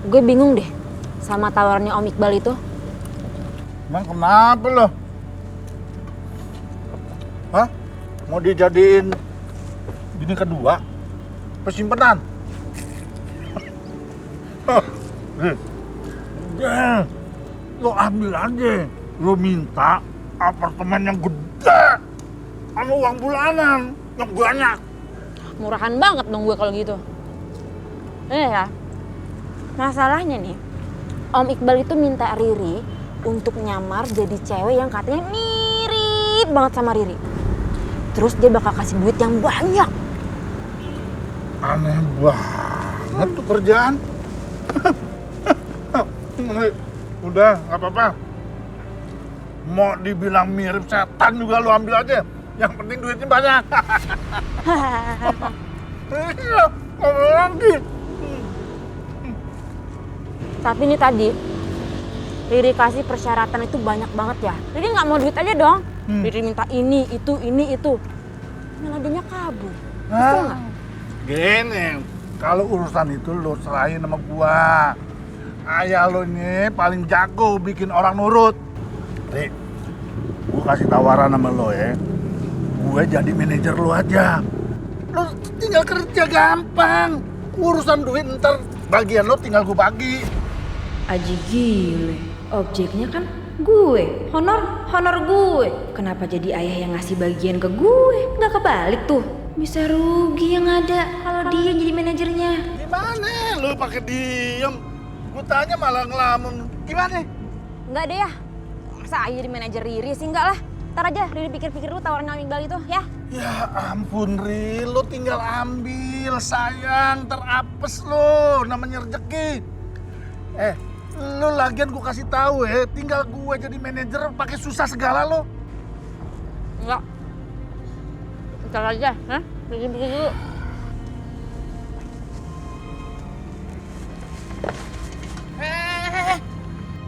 Gue bingung deh sama tawarannya Om Iqbal itu. Emang kenapa lo? Hah? Mau dijadiin bini kedua? Persimpenan? Udah, lo ambil aja. Lo minta apartemen yang gede sama uang bulanan yang banyak. Murahan banget dong gue kalau gitu. Ya, masalahnya nih, Om Iqbal itu minta Riri untuk nyamar jadi cewek yang katanya mirip banget sama Riri. Terus dia bakal kasih duit yang banyak. Aneh banget tuh kerjaan. Udah, nggak apa-apa. Mau dibilang mirip setan juga lo ambil aja. Yang penting duitnya banyak. Iya, apa lagi? Tapi nih tadi, Riri kasih persyaratan itu banyak banget ya. Riri nggak mau duit aja dong. Riri minta ini, itu. Malah dia kabur. Betul nggak? Gini, kalau urusan itu lo serahin sama gua. Ayah lo ini paling jago bikin orang nurut. Rik, gua kasih tawaran sama lo ya. Gue jadi manajer lo aja. Lo tinggal kerja gampang. Urusan duit ntar bagian lo tinggal gue bagi. Aji gile, objeknya kan gue, honor gue. Kenapa jadi ayah yang ngasih bagian ke gue? Nggak kebalik tuh. Bisa rugi yang ada kalau dia jadi manajernya. Gimana lo pakai diem? Gue tanya malah ngelamun. Gimana? Enggak deh ya. Masa ayah jadi manajer Riri sih? Enggak lah. Ntar aja Riri pikir-pikir dulu tawaran Om Iqbal itu ya. Ya ampun Ri, lo tinggal ambil sayang, terapes lo, namanya rezeki. Lo lagian gue kasih tahu ya, tinggal gue jadi manajer pakai susah segala lo. Enggak. Ntar aja, pikir-pikir dulu.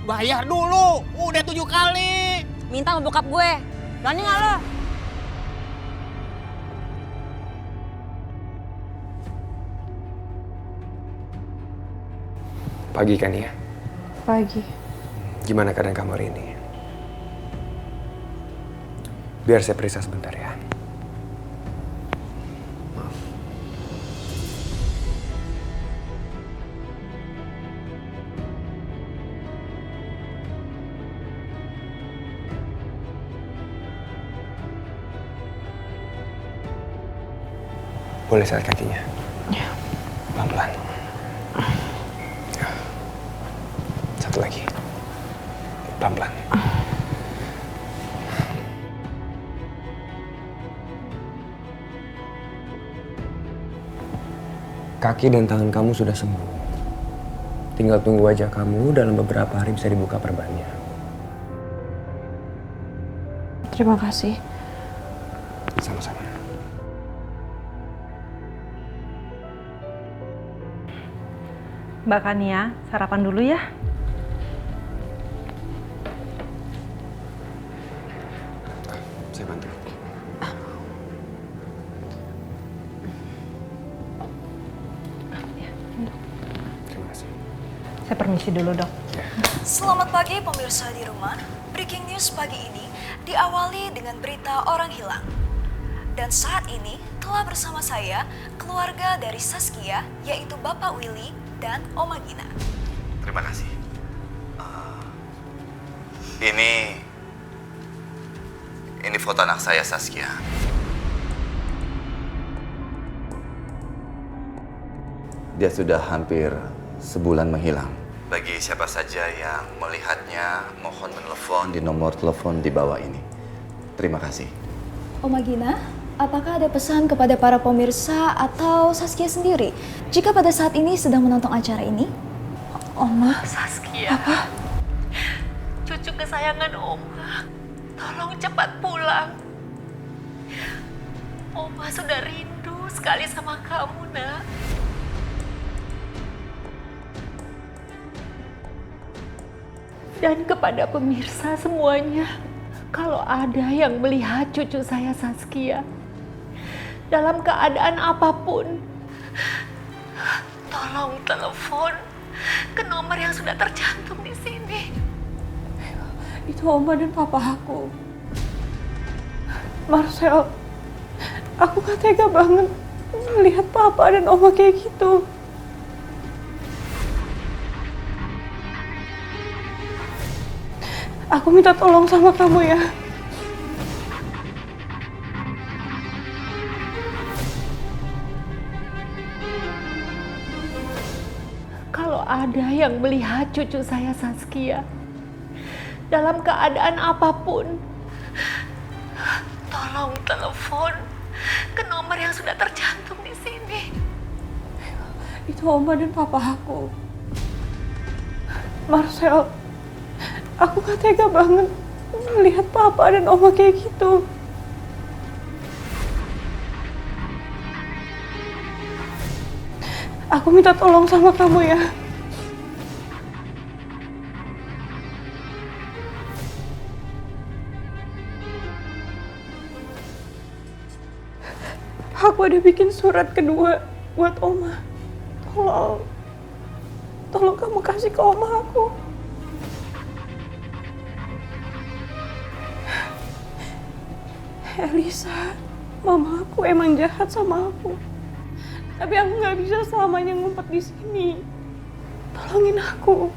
Bayar dulu, udah 7 kali. Minta sama bokap gue. Berani nggak lo? Pagi kan ya? Pagi. Gimana keadaan kamu hari ini? Biar saya periksa sebentar ya. Maaf. Boleh lihat kakinya? Ya. Pelan-pelan. Ya. Satu lagi. Pelan-pelan. Kaki dan tangan kamu sudah sembuh. Tinggal tunggu aja kamu dalam beberapa hari bisa dibuka perbannya. Terima kasih. Sama-sama. Mbak Kania, sarapan dulu ya. Saya bantu. Terima kasih. Saya permisi dulu, Dok. Selamat pagi pemirsa di rumah. Breaking news pagi ini diawali dengan berita orang hilang. Dan saat ini telah bersama saya keluarga dari Saskia, yaitu Bapak Willy dan Oma Gina. Terima kasih. Ini foto anak saya Saskia. Dia sudah hampir sebulan menghilang. Bagi siapa saja yang melihatnya, mohon menelpon di nomor telepon di bawah ini. Terima kasih. Oma Gina, apakah ada pesan kepada para pemirsa atau Saskia sendiri jika pada saat ini sedang menonton acara ini? Oma, Saskia, cucu kesayangan Oma, tolong cepat pulang. Oma sudah rindu sekali sama kamu, Nak. Dan kepada pemirsa semuanya, kalau ada yang melihat cucu saya Saskia dalam keadaan apapun, tolong Tolong telepon ke nomor yang sudah tercantum di sini. Itu Oma dan Papa aku. Marcel, aku gak tega banget melihat Papa dan Oma kayak gitu. Aku minta tolong sama kamu ya. Kalau ada yang melihat cucu saya Saskia dalam keadaan apapun, tolong telepon ke nomor yang sudah tercantum di sini. Itu Oma dan Papa aku. Marcel, aku gak tega banget melihat Papa dan Oma kayak gitu. Aku minta tolong sama kamu ya. Aku udah bikin surat kedua buat Oma. Tolong kamu kasih ke Oma aku. Elisa, mama aku emang jahat sama aku. Tapi aku nggak bisa selamanya ngumpet di sini. Tolongin aku.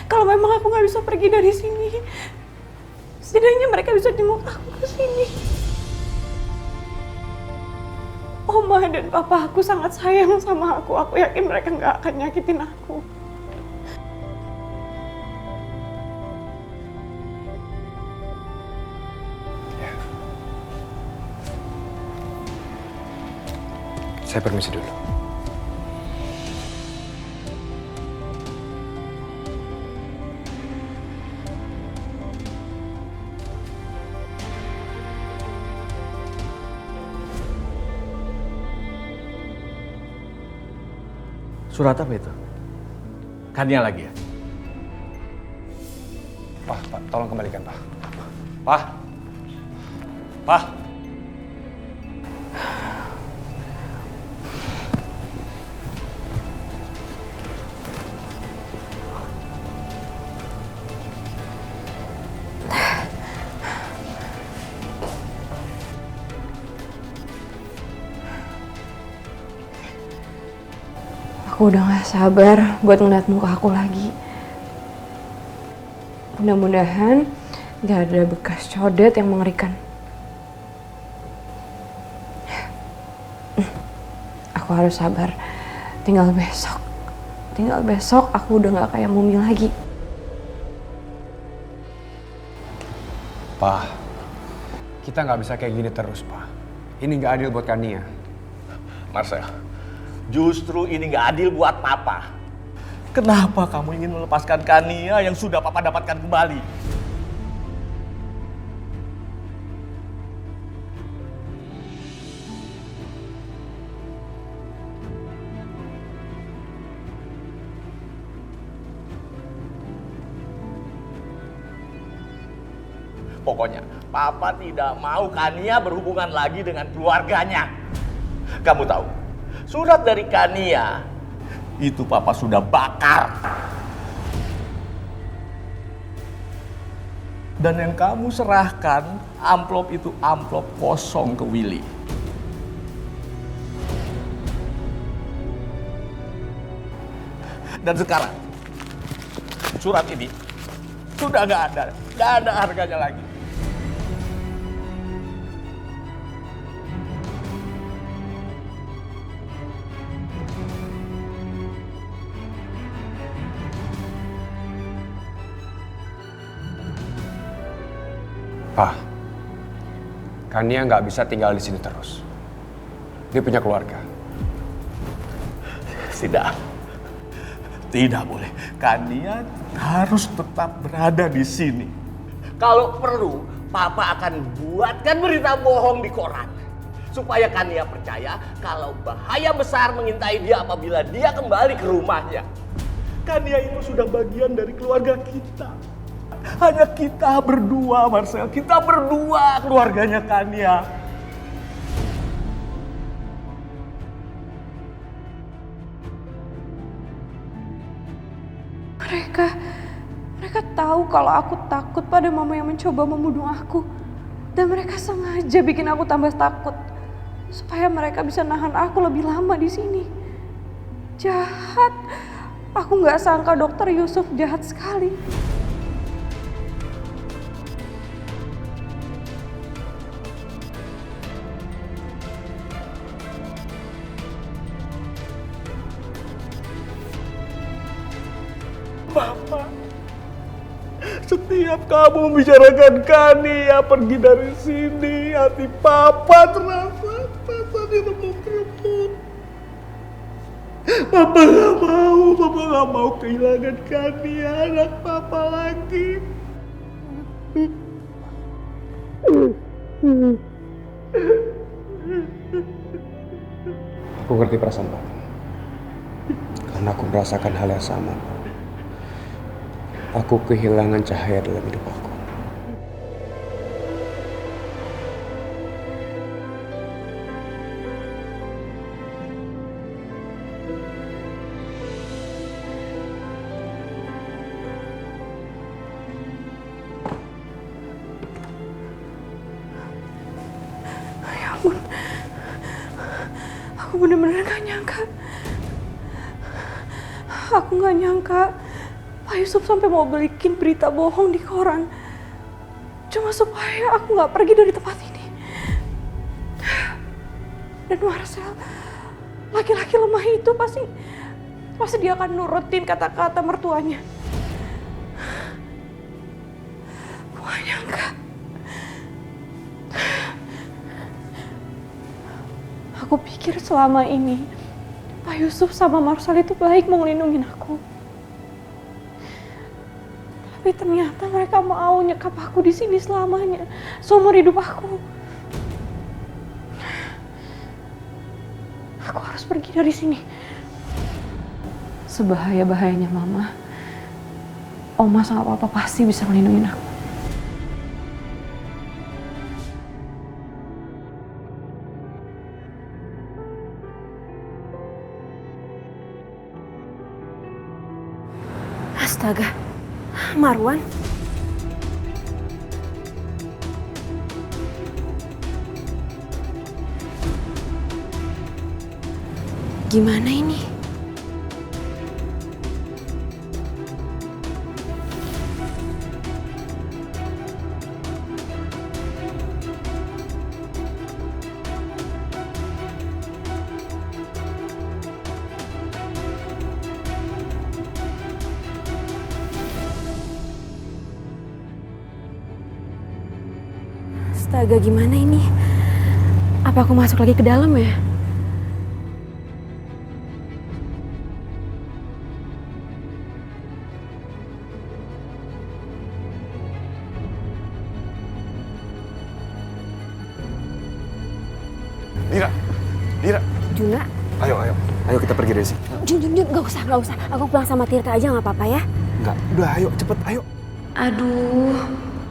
Kalau memang aku nggak bisa pergi dari sini, setidaknya mereka bisa jenguk aku ke sini. Oma dan Papa aku sangat sayang sama aku. Aku yakin mereka nggak akan nyakitin aku. Saya permisi dulu. Surat apa itu? Kania lagi ya? Pak, tolong kembalikan, Pak. Pak. Pak. Aku udah gak sabar buat ngeliat muka aku lagi. Mudah-mudahan gak ada bekas codet yang mengerikan. Aku harus sabar. Tinggal besok aku udah gak kayak Mumi lagi. Pak, kita nggak bisa kayak gini terus, Pak. Ini nggak adil buat Kania. Marcel, justru ini nggak adil buat Papa. Kenapa kamu ingin melepaskan Kania yang sudah Papa dapatkan kembali? Pokoknya, Papa tidak mau Kania berhubungan lagi dengan keluarganya. Kamu tahu, surat dari Kania itu Papa sudah bakar. Dan yang kamu serahkan, amplop itu amplop kosong ke Willy. Dan sekarang, surat ini sudah nggak ada harganya lagi. Pak, Kania nggak bisa tinggal di sini terus. Dia punya keluarga. Tidak boleh. Kania harus tetap berada di sini. Kalau perlu, Papa akan buatkan berita bohong di koran. Supaya Kania percaya kalau bahaya besar mengintai dia apabila dia kembali ke rumahnya. Kania itu sudah bagian dari keluarga kita. Hanya kita berdua, Marcel. Kita berdua keluarganya Kania. Mereka tahu kalau aku takut pada mama yang mencoba membunuh aku. Dan mereka sengaja bikin aku tambah takut. Supaya mereka bisa nahan aku lebih lama di sini. Jahat. Aku nggak sangka Dokter Yusuf jahat sekali. Papa, setiap kamu membicarakan Kania pergi dari sini, hati Papa terasa rasanya remuk-remuk. Papa gak mau kehilangan Kania, anak Papa lagi. Aku ngerti perasaan Papa. Karena aku merasakan hal yang sama. Aku kehilangan cahaya dalam hidup aku. Ya ampun. Aku bener-bener gak nyangka. Aku gak nyangka Pak Yusuf sampai mau bikin berita bohong di koran. Cuma supaya aku gak pergi dari tempat ini. Dan Marcel, laki-laki lemah itu pasti dia akan nurutin kata-kata mertuanya. Aku gak nyangka. Aku pikir selama ini Pak Yusuf sama Marcel itu baik mau ngelindungin aku. Tapi ternyata mereka mau nyekap aku di sini selamanya, seumur hidup aku. Aku harus pergi dari sini. Sebahaya-bahayanya Mama, Oma sama Papa pasti bisa melindungi aku. Astaga, Marwan. Gimana ini? Astaga, gimana ini? Apa aku masuk lagi ke dalam ya? Dira. Juna. Ayo kita pergi dari sini. Jun, gak usah. Aku pulang sama Tirta aja gak apa-apa ya? Enggak, udah ayo cepet, ayo. Aduh,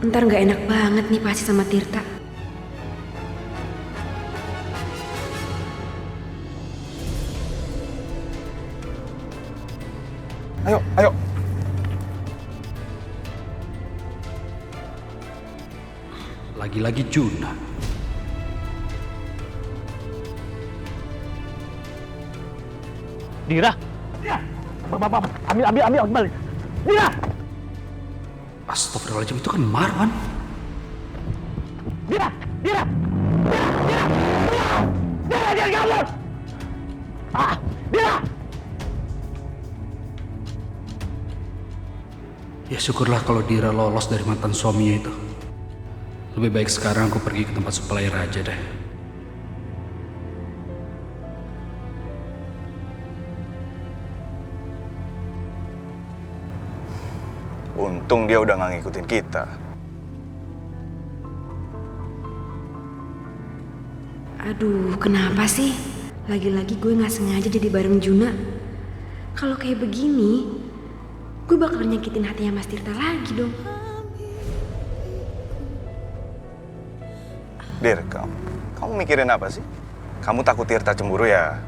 ntar gak enak banget nih pasti sama Tirta. Ayo. Lagi-lagi Juna. Dira. Bapak, ambil kembali. Dira. Astagfirullahaladzim, itu kan Marwan. Dira, jangan kabur. Dira. Ya syukurlah kalau Dira lolos dari mantan suaminya itu. Lebih baik sekarang aku pergi ke tempat supplier aja deh. Untung dia udah gak ngikutin kita. Aduh, kenapa sih? Lagi-lagi gue gak sengaja jadi bareng Juna. Kalau kayak begini, gue bakal nyakitin hatinya Mas Tirta lagi dong. Dir, kamu mikirin apa sih? Kamu takut Tirta cemburu ya?